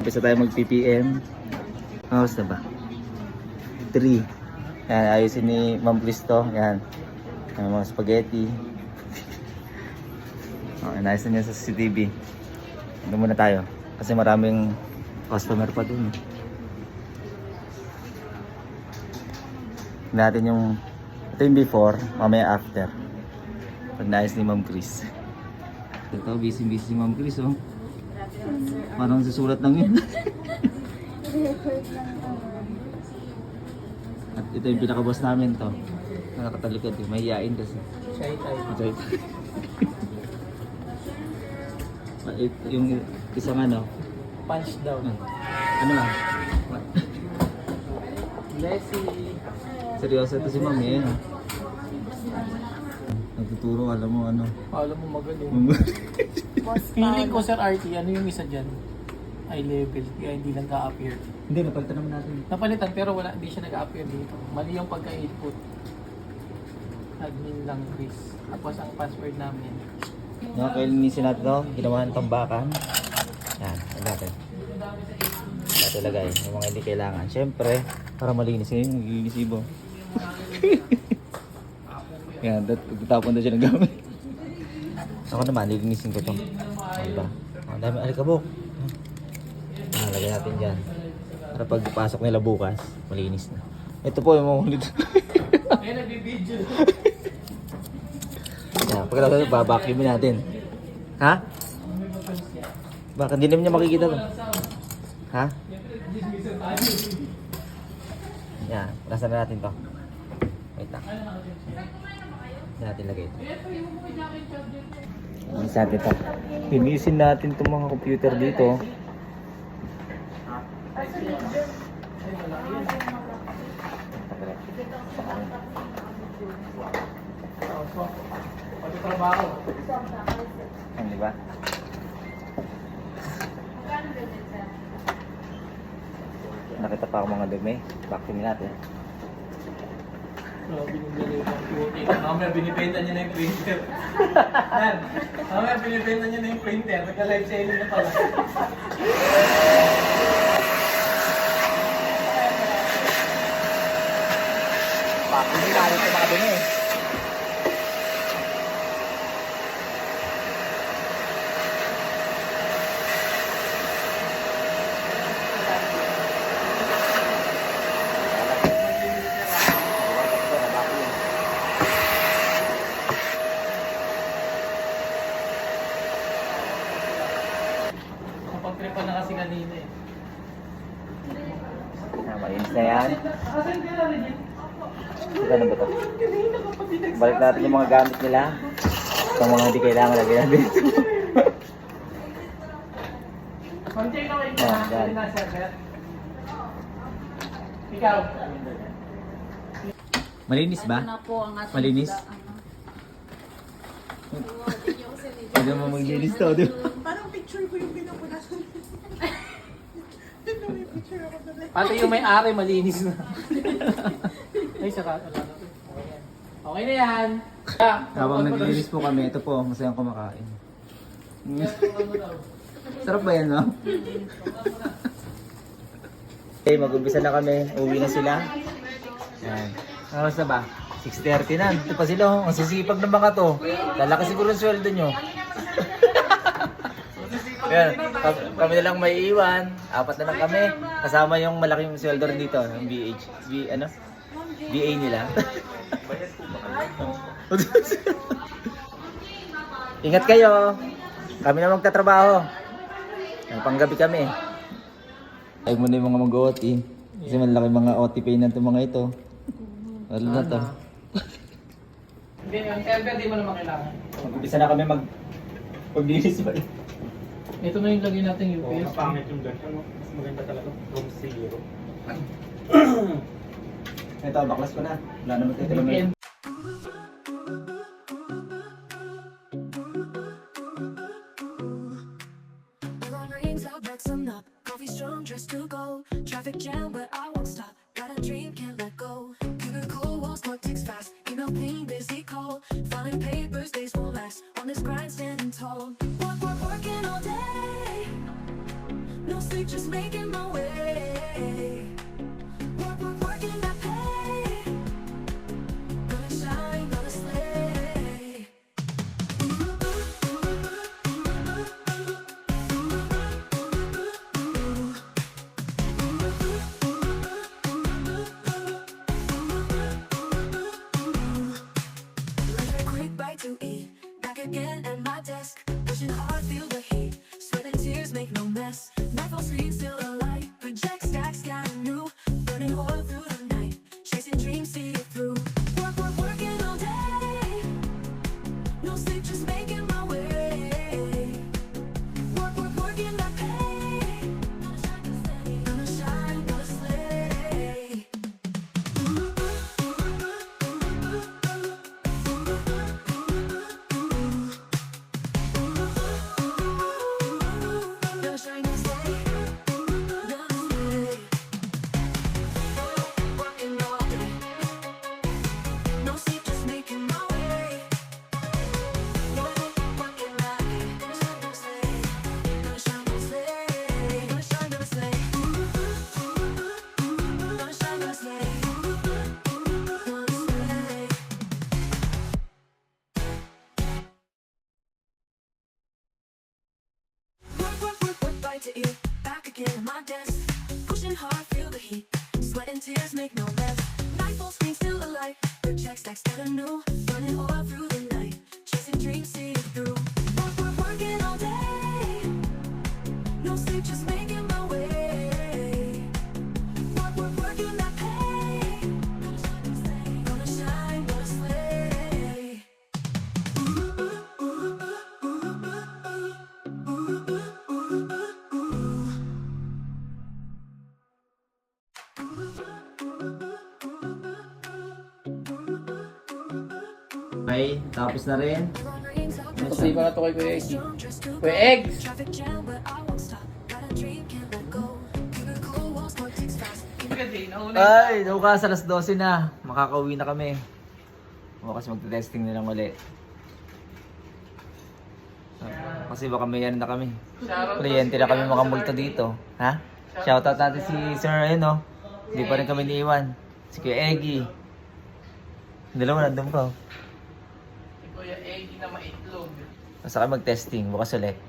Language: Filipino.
Umpisa tayo mag-PPM. How's na ba? 3. Yan, ayusin ni Ma'am Cristo. Yan. Yan mga spaghetti. Inayos na niya sa CCTV. Doon muna tayo. Kasi maraming customer pa dun. Natin yung ito yung before, mamaya after. Pag naayos ni Ma'am Chris. Ito, busy si Ma'am Chris, oh. Parang susulat lang yun. At ito yung pinaka-boss namin to. Nakatalikod, eh. Mahihain kasi. Shy type. Yung isang ano. Punch down. Ano ba? Leslie. Seryoso ito si Ma'am eh. Nagtuturo, alam mo ano. Alam mo magaling. Feeling ko Sir RT, ano yung isa dyan? High level, kaya hindi lang ka-appear. Hindi, napalitan naman natin. Napalitan pero wala, hindi siya nag-appear dito. Mali yung pagka-input. Admin lang Chris. Tapos ang password namin. Nakakalinisin natin ito. Ginawa ng tambakan. Yan, yan natin. Ito lagay, yung mga hindi kailangan. Siyempre, para malinis yun, naglilinis ibo. Yan, tapon na siya ng gamit. Ako naman, lilinisin ko ito. Diba? Ang dami alikabok. Lagay natin dyan. Para pagpasok nila bukas, malinis na. Ito po yung mga ulit. Ay, nagbibidyo. Yan, pagkatapos babacuumin natin. Ha? Baka hindi naman niya makikita to. Ha? Yan, nasa na natin to. Wait lang. Hindi natin lagay ito. Linisin natin ito. Linisin natin itong mga computer dito. Pagkatrabaho. Di ba? Nakita pa ako mga dumi. Vacuumin natin. Binibili yung computer. Mamaya binibenta niya na yung printer. Yan. Mamaya binibenta niya na yung printer. Nagka-live selling na pala. Vacuumin natin ito mga dumi. Napag-tripan na kasi kanina eh. Malinis na yan. Ano ba ito? Balik natin yung mga gamit nila. Itong mga hindi kailangan lagay natin dito. Konti ka kayo Yan, yan. na server. Ikaw. Malinis ba? Ito na po ang ating Malinis? Pwede mo maglinis to, di ba? Parang picture ko yung pinupunasan. May picture ako doon. Pati yung may-ari malinis na. Ay, saka. Okay na yan. Habang naglilinis po kami, ito po, masayang kumakain. Sarap ba yan, no? Okay, mag-umpisa na kami. Uwi na sila. Yan. Ano na ba? 6:30 na. Ito pa sila, oh. Ang sisipag ng mga to. Lalaki siguro ang sweldo nyo. Yan. Kami na lang may iwan. 4 na lang kami. Kasama yung malaking sweldo rin dito. Yung BA nila. Ingat kayo. Kami na magtatrabaho. Panggabi kami. Ay mo na yung mga mag-OT. Kasi malaki mga OT pay na itong mga ito. Lalo na to. Hindi, yung server di mo naman kailangan. Mag-umpisa na kami paglinis pa rin. Ito na yung lagay natin UPS. Pangit yung ganyan, no? Mas maganda talaga from zero. Ito, baklas ko na. Wala naman tayo talaga. VPN. Coffee strong, dressed to go. Traffic jam, but I won't stop. Got a dream, can't let go. Cubicle walls, clock ticks fast. Email ping, busy call. Filing papers, days won't last. On this grind, standing tall. Working all day. No sleep, just making my way. Working that pay. Gonna shine, gonna slay. Like a quick bite to eat. Back again at my desk. Pushing hard, feel the heat. Sweat and tears make no mess. Night falls screen still alight. Project stacks, got new. Burning oil through the night. Chasing dreams, see it through. Working all day. No sleep, just making my way. Working that pay. Gonna shine, gonna slay. Gonna shine, gonna slay. Gonna slay. Working all day. No sleep, just making my way. Working that day. Gonna shine, gonna slay. Gonna shine, gonna slay. Gonna shine, gonna slay. Gonna slay. Work, bite to eat. Back again at my desk. Pushing hard, feel the heat. Sweat and tears make no mess. Night falls, screen still alight. Project stacks that are new. Burning oil through the night. Chasing dreams, see it through. Working all day. No sleep, just making my way. Working that pay. Gonna shine, gonna slay. Okay, tapos na rin. Kasi pa na to kay Kuya Eggy. Kuya Eggs! Traffic jam, but I won't stop. Got a dream, can't let go. Keep it cool, walls, more ticks fast. Ay, bukas alas 12 na. Makakauwi na kami. Bukas magte-testing na lang uli. Kasi baka may ano na kami. Kliyente na kami makamulta dito. Ha? Shoutout natin si Sir ayun oh. Hindi pa rin kami niiwan. Si Kuya Eggy. Dalawa nandun ka oh. Kuya Eggy na maitlog. Basta kayo mag-testing. Bukas ulit.